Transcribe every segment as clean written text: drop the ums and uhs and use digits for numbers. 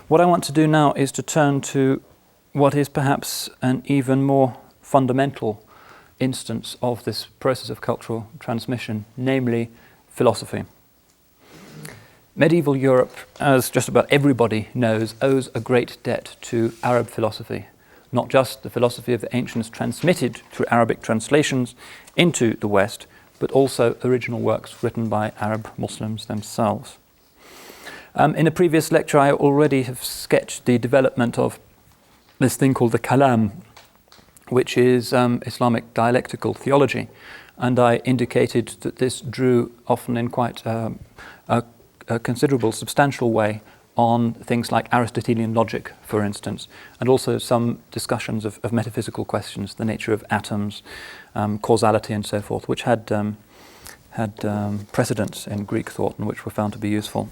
What I want to do now is to turn to what is perhaps an even more fundamental instance of this process of cultural transmission, namely philosophy. Medieval Europe, as just about everybody knows, owes a great debt to Arab philosophy, not just the philosophy of the ancients transmitted through Arabic translations into the West, but also original works written by Arab Muslims themselves. In a previous lecture, I already have sketched the development of this thing called the kalam, which is Islamic dialectical theology, and I indicated that this drew often in quite a considerable, substantial way on things like Aristotelian logic, for instance, and also some discussions of metaphysical questions, the nature of atoms, causality and so forth, which had precedence in Greek thought and which were found to be useful.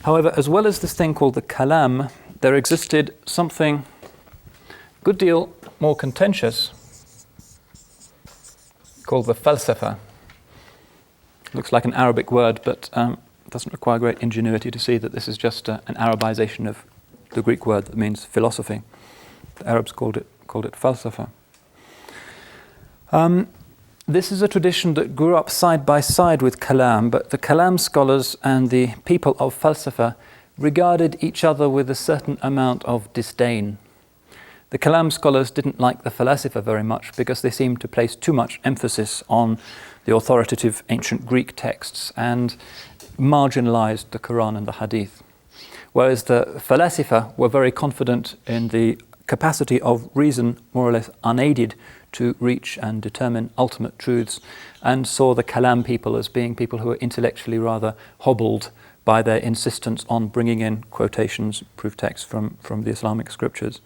However, as well as this thing called the kalam, there existed something a good deal more contentious called the falsafa. Looks like an Arabic word, but doesn't require great ingenuity to see that this is just an Arabization of the Greek word that means philosophy. The Arabs called it falsafa. This is a tradition that grew up side by side with kalam, but the kalam scholars and the people of falsafa regarded each other with a certain amount of disdain. The kalam scholars didn't like the falasifa very much because they seemed to place too much emphasis on the authoritative ancient Greek texts and marginalized the Qur'an and the Hadith. Whereas the falasifa were very confident in the capacity of reason, more or less unaided, to reach and determine ultimate truths, and saw the kalam people as being people who were intellectually rather hobbled by their insistence on bringing in quotations, proof texts from the Islamic scriptures.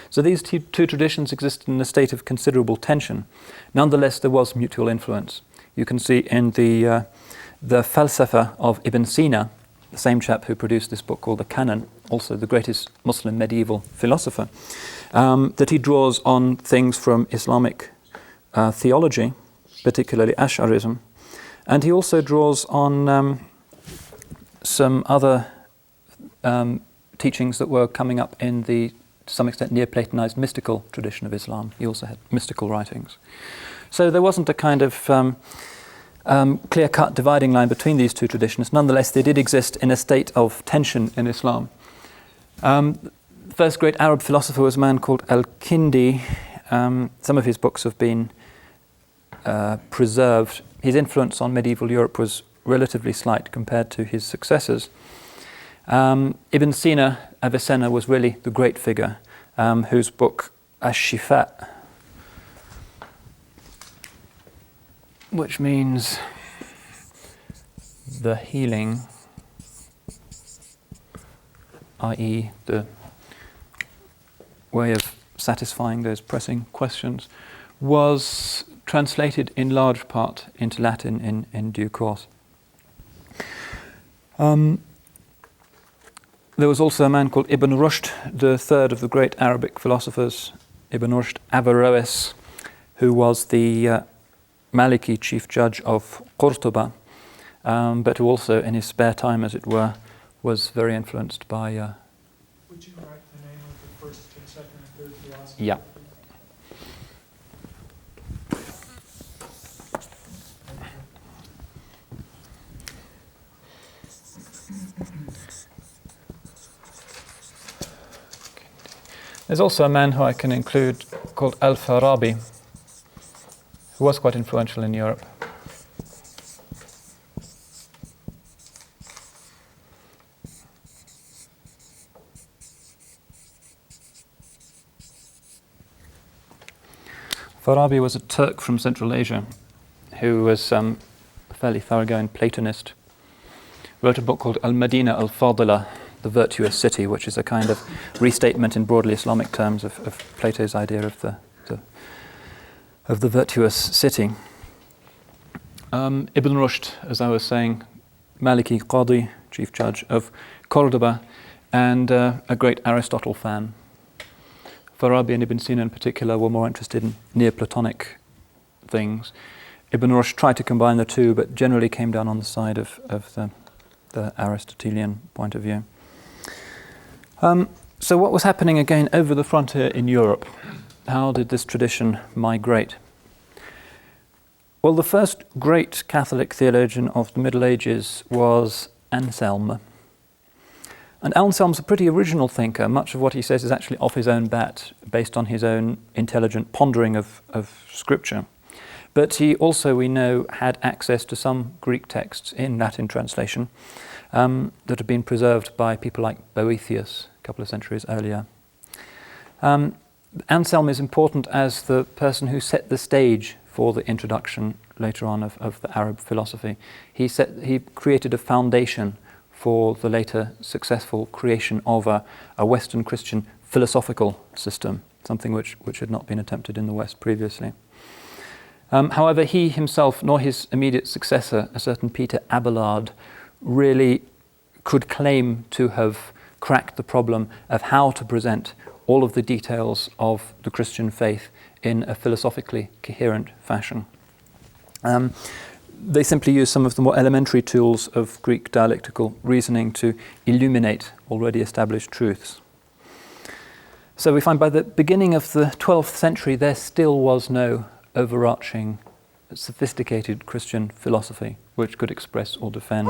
So these two traditions existed in a state of considerable tension. Nonetheless, there was mutual influence. You can see in the falsafa of Ibn Sina, the same chap who produced this book called the Canon, also the greatest Muslim medieval philosopher, that he draws on things from Islamic theology, particularly Ash'arism, and he also draws on some other teachings that were coming up in the, to some extent, Neoplatonized mystical tradition of Islam. He also had mystical writings. So there wasn't a kind of clear-cut dividing line between these two traditions. Nonetheless, they did exist in a state of tension in Islam. The first great Arab philosopher was a man called Al-Kindi. Some of his books have been preserved. His influence on medieval Europe was relatively slight compared to his successors. Ibn Sina, Avicenna, was really the great figure, whose book Ash-Shifa, which means the healing, i.e. the way of satisfying those pressing questions, was translated in large part into Latin in due course. There was also a man called Ibn Rushd, the third of the great Arabic philosophers, Ibn Rushd Averroes, who was the Maliki chief judge of Qurtuba, but who also in his spare time, as it were, was very influenced by... Would you write the name of the first and second and third philosopher? Yeah. There's also a man who I can include called Al-Farabi, who was quite influential in Europe. Farabi was a Turk from Central Asia who was a fairly thoroughgoing Platonist. Wrote a book called Al-Madina Al-Fadila, the virtuous city, which is a kind of restatement in broadly Islamic terms of Plato's idea of the virtuous city. Ibn Rushd, as I was saying, Maliki Qadi, chief judge of Cordoba, and a great Aristotle fan. Farabi and Ibn Sina in particular were more interested in Neoplatonic things. Ibn Rushd tried to combine the two, but generally came down on the side of the Aristotelian point of view. So what was happening again over the frontier in Europe? How did this tradition migrate? Well, the first great Catholic theologian of the Middle Ages was Anselm. And Anselm's a pretty original thinker. Much of what he says is actually off his own bat, based on his own intelligent pondering of Scripture. But he also, we know, had access to some Greek texts in Latin translation that had been preserved by people like Boethius a couple of centuries earlier. Anselm is important as the person who set the stage for the introduction later on of the Arab philosophy. He created a foundation for the later successful creation of a Western Christian philosophical system, something which had not been attempted in the West previously. However, he himself, nor his immediate successor, a certain Peter Abelard, really could claim to have cracked the problem of how to present all of the details of the Christian faith in a philosophically coherent fashion. They simply use some of the more elementary tools of Greek dialectical reasoning to illuminate already established truths. So we find by the beginning of the 12th century there still was no overarching, sophisticated Christian philosophy which could express or defend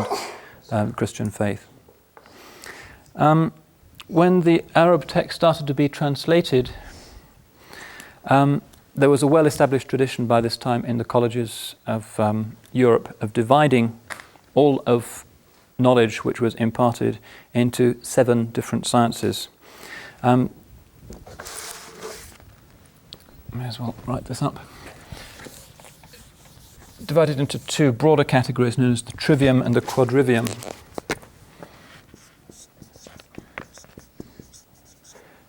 Christian faith. When the Arab text started to be translated, there was a well-established tradition by this time in the colleges of Europe of dividing all of knowledge which was imparted into 7 different sciences. May as well write this up. Divided into 2 broader categories known as the trivium and the quadrivium.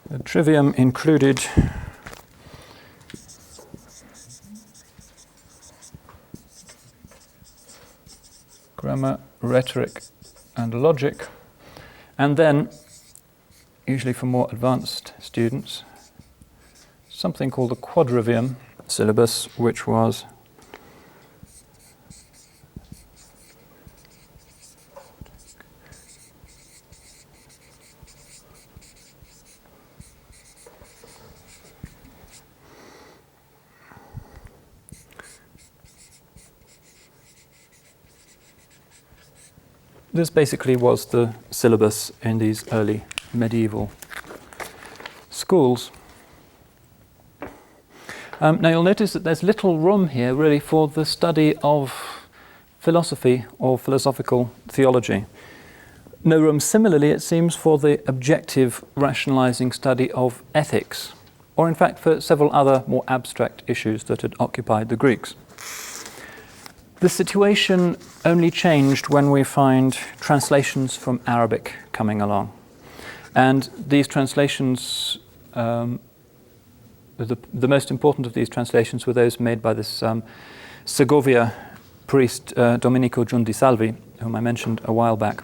The trivium included grammar, rhetoric, and logic, and then, usually for more advanced students, something called the quadrivium syllabus, which was this basically was the syllabus in these early medieval schools. Now you'll notice that there's little room here really for the study of philosophy or philosophical theology. No room similarly, it seems, for the objective rationalizing study of ethics, or in fact for several other more abstract issues that had occupied the Greeks. The situation only changed when we find translations from Arabic coming along. And these translations, the most important of these translations were those made by this Segovia priest, Domenico Giundisalvi, whom I mentioned a while back.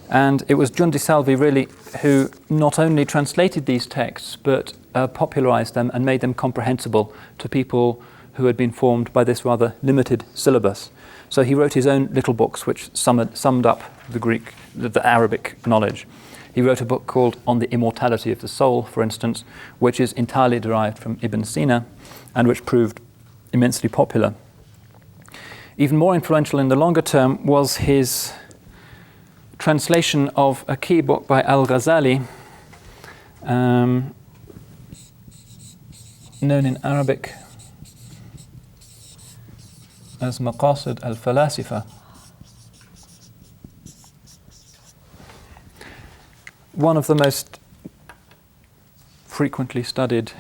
And it was Giundisalvi really who not only translated these texts, but popularized them and made them comprehensible to people who had been formed by this rather limited syllabus. So he wrote his own little books which summed up the Arabic knowledge. He wrote a book called On the Immortality of the Soul, for instance, which is entirely derived from Ibn Sina and which proved immensely popular. Even more influential in the longer term was his translation of a key book by Al-Ghazali, known in Arabic as Maqasid al-Falasifa. One of the most frequently studied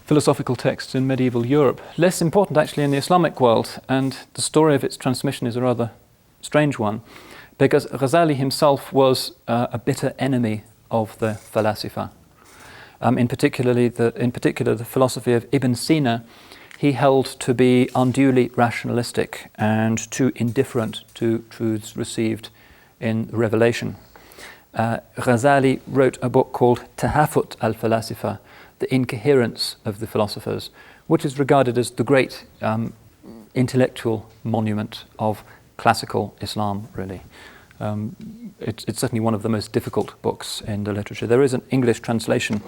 philosophical texts in medieval Europe, less important actually in the Islamic world, and the story of its transmission is a rather strange one, because Ghazali himself was a bitter enemy of the Falasifa. In particular, the philosophy of Ibn Sina, he held to be unduly rationalistic and too indifferent to truths received in revelation. Ghazali wrote a book called Tahafut al-Falasifa, The Incoherence of the Philosophers, which is regarded as the great intellectual monument of classical Islam, really. It's certainly one of the most difficult books in the literature. There is an English translation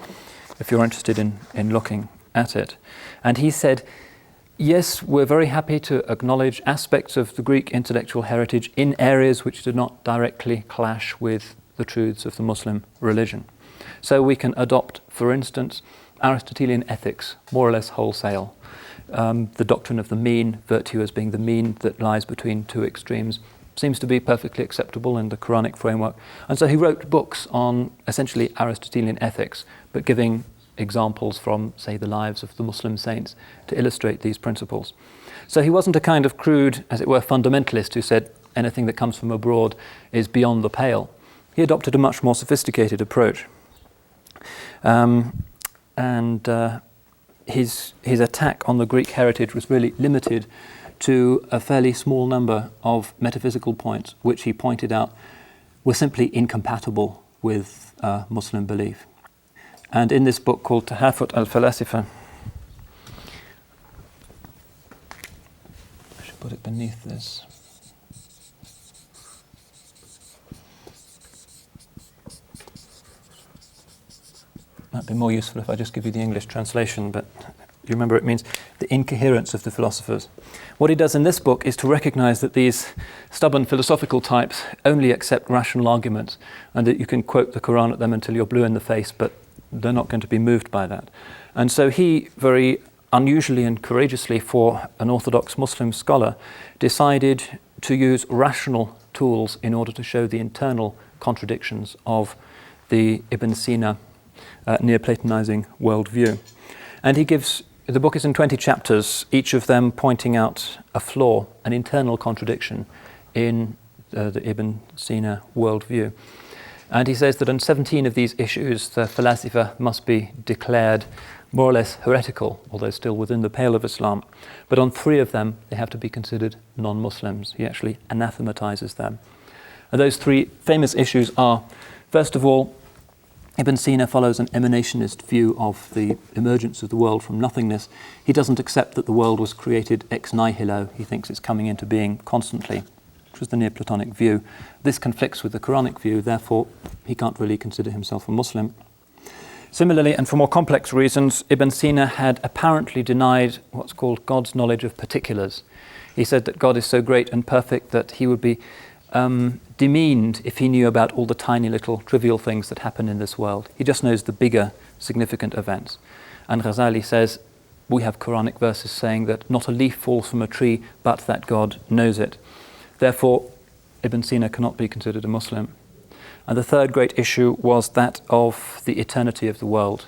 if you're interested in looking at it. And he said, yes, we're very happy to acknowledge aspects of the Greek intellectual heritage in areas which do not directly clash with the truths of the Muslim religion. So we can adopt, for instance, Aristotelian ethics, more or less wholesale. The doctrine of the mean, virtue as being the mean that lies between two extremes, seems to be perfectly acceptable in the Quranic framework. And so he wrote books on essentially Aristotelian ethics, but giving examples from, say, the lives of the Muslim saints to illustrate these principles. So he wasn't a kind of crude, as it were, fundamentalist who said anything that comes from abroad is beyond the pale. He adopted a much more sophisticated approach. His attack on the Greek heritage was really limited to a fairly small number of metaphysical points, which he pointed out were simply incompatible with Muslim belief. And in this book called Tahafut al-Falasifa, I should put it beneath this. Might be more useful if I just give you the English translation, but you remember it means the incoherence of the philosophers. What he does in this book is to recognize that these stubborn philosophical types only accept rational arguments, and that you can quote the Qur'an at them until you're blue in the face, but they're not going to be moved by that. And so he, very unusually and courageously for an Orthodox Muslim scholar, decided to use rational tools in order to show the internal contradictions of the Ibn Sina Neoplatonizing worldview. And he gives, the book is in 20 chapters, each of them pointing out a flaw, an internal contradiction in the Ibn Sina worldview. And he says that on 17 of these issues, the falasifa must be declared more or less heretical, although still within the pale of Islam. But on 3 of them, they have to be considered non-Muslims. He actually anathematizes them. And those 3 famous issues are, first of all, Ibn Sina follows an emanationist view of the emergence of the world from nothingness. He doesn't accept that the world was created ex nihilo. He thinks it's coming into being constantly, which was the Neoplatonic view. This conflicts with the Quranic view, therefore he can't really consider himself a Muslim. Similarly, and for more complex reasons, Ibn Sina had apparently denied what's called God's knowledge of particulars. He said that God is so great and perfect that he would be demeaned if he knew about all the tiny little trivial things that happen in this world. He just knows the bigger significant events. And Ghazali says, we have Quranic verses saying that not a leaf falls from a tree but that God knows it. Therefore, Ibn Sina cannot be considered a Muslim. And the third great issue was that of the eternity of the world.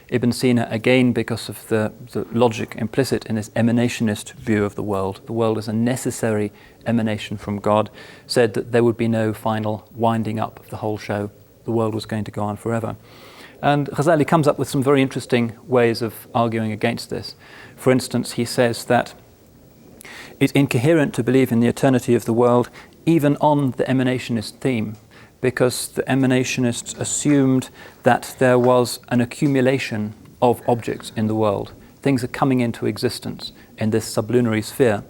Ibn Sina, again, because of the logic implicit in this emanationist view of the world as a necessary emanation from God, said that there would be no final winding up of the whole show. The world was going to go on forever. And Ghazali comes up with some very interesting ways of arguing against this. For instance, he says that it's incoherent to believe in the eternity of the world even on the emanationist theme, because the emanationists assumed that there was an accumulation of objects in the world. Things are coming into existence in this sublunary sphere.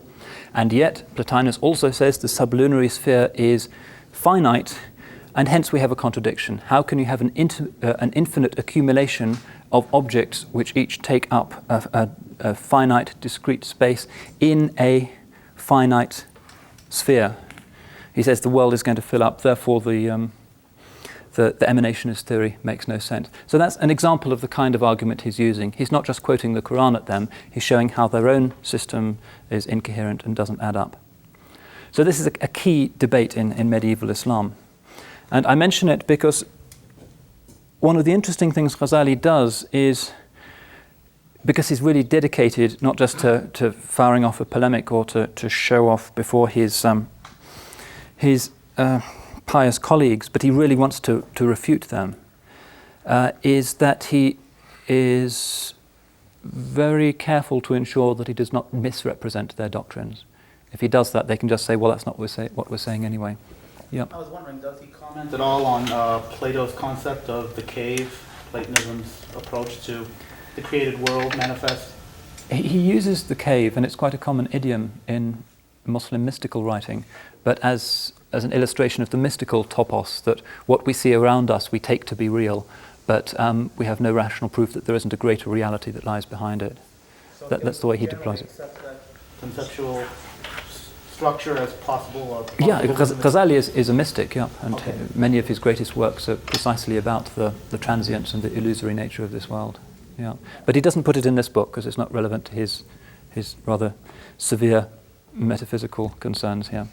And yet, Plotinus also says the sublunary sphere is finite, and hence we have a contradiction. How can you have an infinite accumulation of objects which each take up a finite, discrete space in a finite sphere? He says the world is going to fill up, therefore the emanationist theory makes no sense. So that's an example of the kind of argument he's using. He's not just quoting the Qur'an at them, he's showing how their own system is incoherent and doesn't add up. So this is a key debate in medieval Islam. And I mention it because one of the interesting things Ghazali does is, because he's really dedicated not just to firing off a polemic or to show off before his pious colleagues, but he really wants to refute them, is that he is very careful to ensure that he does not misrepresent their doctrines. If he does that, they can just say, well, that's not what we're saying anyway. Yeah. I was wondering, does he comment at all on Plato's concept of the cave, Platonism's approach to the created world manifest? He uses the cave, and it's quite a common idiom in Muslim mystical writing, but as as an illustration of the mystical topos, that what we see around us we take to be real, but we have no rational proof that there isn't a greater reality that lies behind it. So That's the way he deploys it. accept that conceptual structure as possible. Yeah, Ghazali is a mystic, yeah, and Okay. many of his greatest works are precisely about the transience and the illusory nature of this world. Yeah, but he doesn't put it in this book because it's not relevant to his rather severe metaphysical concerns here.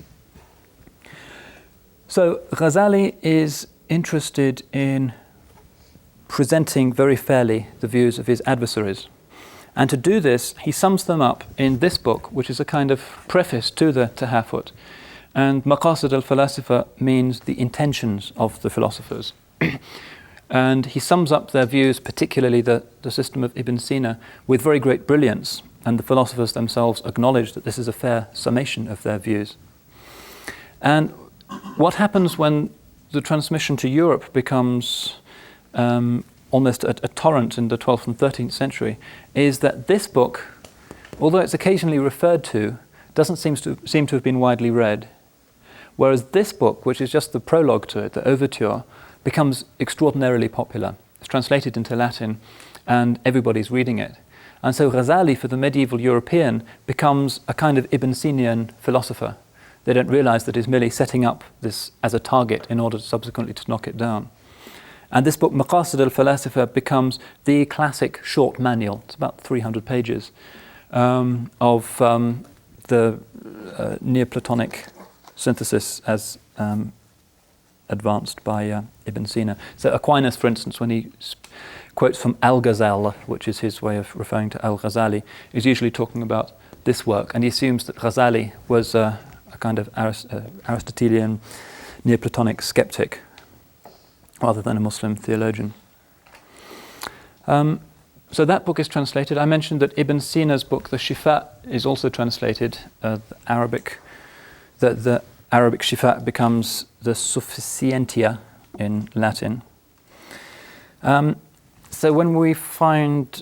So Ghazali is interested in presenting very fairly the views of his adversaries. And to do this, he sums them up in this book, which is a kind of preface to the Tahafut. And Maqasid al-Falasifa means the intentions of the philosophers. And he sums up their views, particularly the system of Ibn Sina, with very great brilliance. And the philosophers themselves acknowledge that this is a fair summation of their views. And what happens when the transmission to Europe becomes almost a torrent in the 12th and 13th century is that this book, although it's occasionally referred to, doesn't seem to have been widely read. Whereas this book, which is just the prologue to it, the overture, becomes extraordinarily popular. It's translated into Latin and everybody's reading it. And so Ghazali, for the medieval European, becomes a kind of Ibn Sinian philosopher. They don't realize that he's merely setting up this as a target in order subsequently to knock it down. And this book, Maqasid al-Falasifa, becomes the classic short manual. It's about 300 pages of the Neoplatonic synthesis as advanced by Ibn Sina. So Aquinas, for instance, when he quotes from Al-Ghazal, which is his way of referring to Al-Ghazali, is usually talking about this work. And he assumes that Ghazali was a kind of Aristotelian Neoplatonic skeptic, rather than a Muslim theologian. So that book is translated. I mentioned that Ibn Sina's book, the Shifa, is also translated. The Arabic Shifa becomes the Sufficientia in Latin. So when we find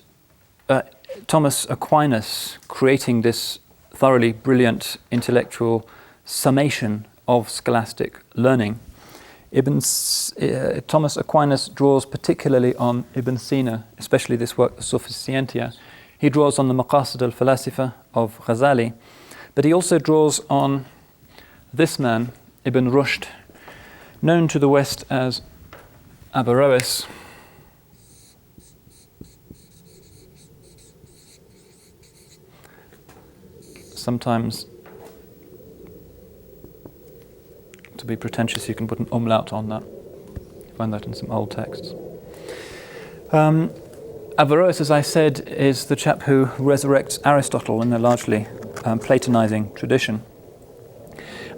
Thomas Aquinas creating this thoroughly brilliant intellectual summation of scholastic learning, Thomas Aquinas draws particularly on Ibn Sina, especially this work, the Sufficientia. He draws on the Maqasid al-Falasifa of Ghazali, but he also draws on this man, Ibn Rushd, known to the West as Averroes. Sometimes, to be pretentious, you can put an umlaut on that. You find that in some old texts. Averroes, as I said, is the chap who resurrects Aristotle in a largely Platonizing tradition.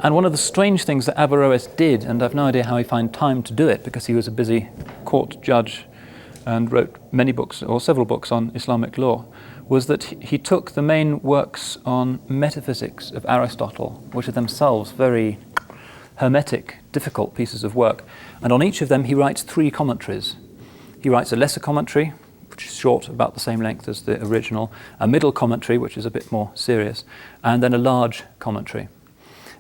And one of the strange things that Averroes did, and I've no idea how he found time to do it because he was a busy court judge and wrote many books, or several books on Islamic law, was that he took the main works on metaphysics of Aristotle, which are themselves very hermetic, difficult pieces of work, and on each of them he writes 3 commentaries. He writes a lesser commentary, which is short, about the same length as the original, a middle commentary, which is a bit more serious, and then a large commentary.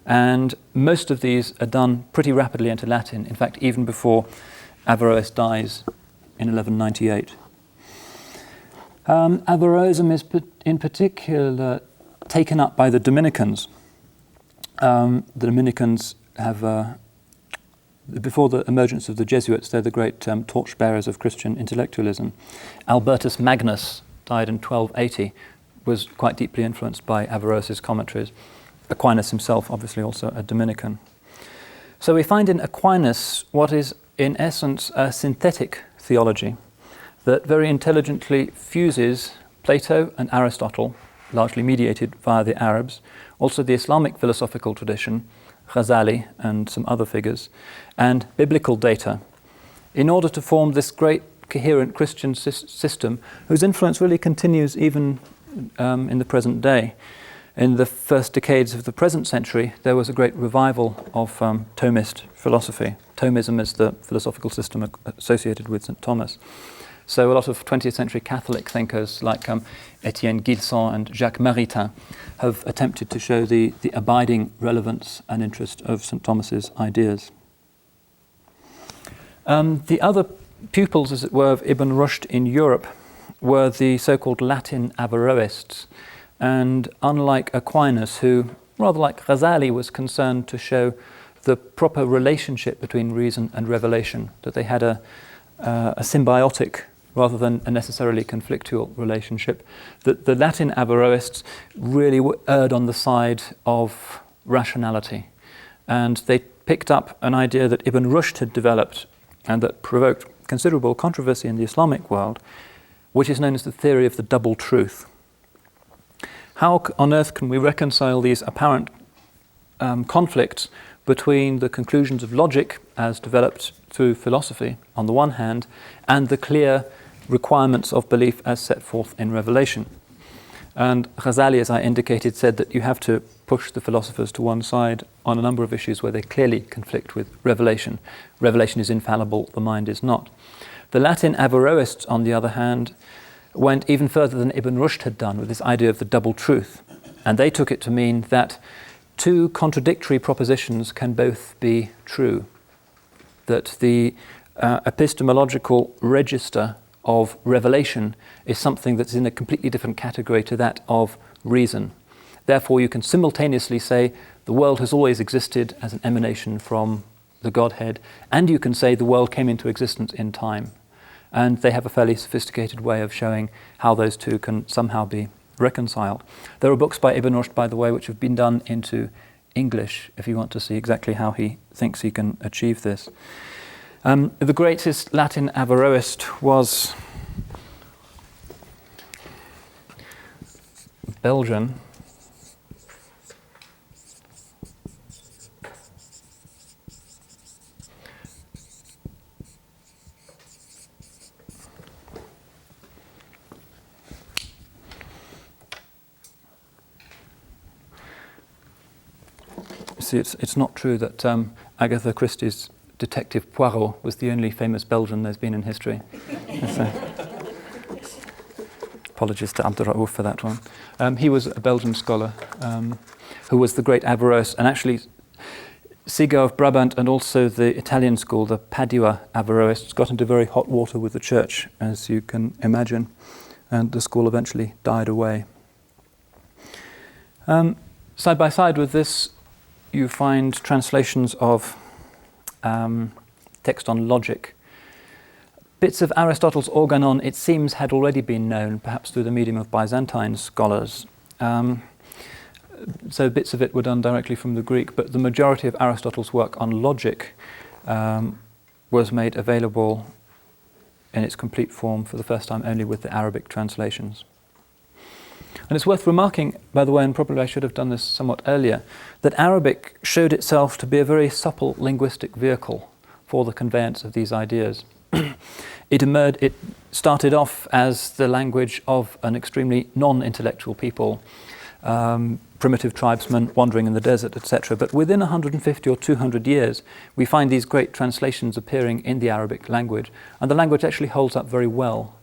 And most of these are done pretty rapidly into Latin, in fact, even before Averroes dies in 1198. Averroism is in particular taken up by the Dominicans. The Dominicans have, before the emergence of the Jesuits, they're the great torchbearers of Christian intellectualism. Albertus Magnus died in 1280, was quite deeply influenced by Averroes' commentaries. Aquinas himself, obviously also a Dominican. So we find in Aquinas what is in essence a synthetic theology that very intelligently fuses Plato and Aristotle, largely mediated via the Arabs, also the Islamic philosophical tradition, Ghazali and some other figures, and biblical data, in order to form this great coherent Christian system whose influence really continues even in the present day. In the first decades of the present century, there was a great revival of Thomist philosophy. Thomism is the philosophical system associated with St. Thomas. So a lot of 20th century Catholic thinkers like Étienne Gilson and Jacques Maritain have attempted to show the abiding relevance and interest of St. Thomas's ideas. The other pupils, as it were, of Ibn Rushd in Europe were the so-called Latin Averroists. And unlike Aquinas, who, rather like Ghazali, was concerned to show the proper relationship between reason and revelation, that they had a symbiotic rather than a necessarily conflictual relationship, that the Latin Averroists really erred on the side of rationality. And they picked up an idea that Ibn Rushd had developed and that provoked considerable controversy in the Islamic world, which is known as the theory of the double truth. How on earth can we reconcile these apparent conflicts between the conclusions of logic as developed through philosophy on the one hand and the clear requirements of belief as set forth in revelation? And Ghazali, as I indicated, said that you have to push the philosophers to one side on a number of issues where they clearly conflict with revelation. Revelation is infallible, the mind is not. The Latin Averroists, on the other hand, went even further than Ibn Rushd had done with this idea of the double truth. And they took it to mean that two contradictory propositions can both be true. That the epistemological register of revelation is something that's in a completely different category to that of reason. Therefore, you can simultaneously say the world has always existed as an emanation from the Godhead, and you can say the world came into existence in time. And they have a fairly sophisticated way of showing how those two can somehow be reconciled. There are books by Ibn Rushd, by the way, which have been done into English, if you want to see exactly how he thinks he can achieve this. The greatest Latin Averroist was Belgian. See, it's not true that Agatha Christie's Detective Poirot was the only famous Belgian there's been in history. Apologies to Abdul Raouf for that one. He was a Belgian scholar who was the great Averroist, and actually Sigo of Brabant and also the Italian school, the Padua Averroists, got into very hot water with the church, as you can imagine, and the school eventually died away. Side by side with this, you find translations of text on logic. Bits of Aristotle's Organon, it seems, had already been known, perhaps through the medium of Byzantine scholars. So bits of it were done directly from the Greek, but the majority of Aristotle's work on logic was made available in its complete form for the first time only with the Arabic translations. And it's worth remarking, by the way, and probably I should have done this somewhat earlier, that Arabic showed itself to be a very supple linguistic vehicle for the conveyance of these ideas. It started off as the language of an extremely non-intellectual people, primitive tribesmen wandering in the desert, etc. But within 150 or 200 years, we find these great translations appearing in the Arabic language, and the language actually holds up very well.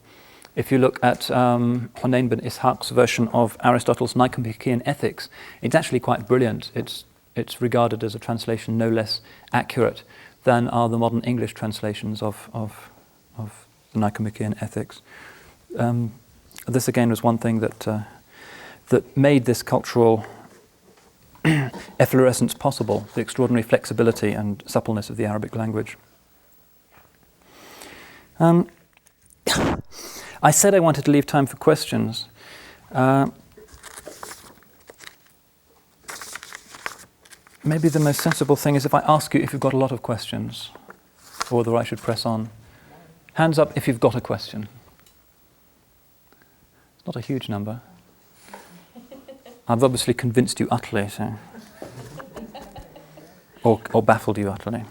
If you look at Hunayn bin Ishaq's version of Aristotle's Nicomachean Ethics, it's actually quite brilliant. It's regarded as a translation no less accurate than are the modern English translations of the Nicomachean Ethics. This again was one thing that made this cultural efflorescence possible, the extraordinary flexibility and suppleness of the Arabic language. I said I wanted to leave time for questions. Maybe the most sensible thing is if I ask you if you've got a lot of questions, or whether I should press on. Hands up if you've got a question. It's not a huge number. I've obviously convinced you utterly, so. Or baffled you utterly.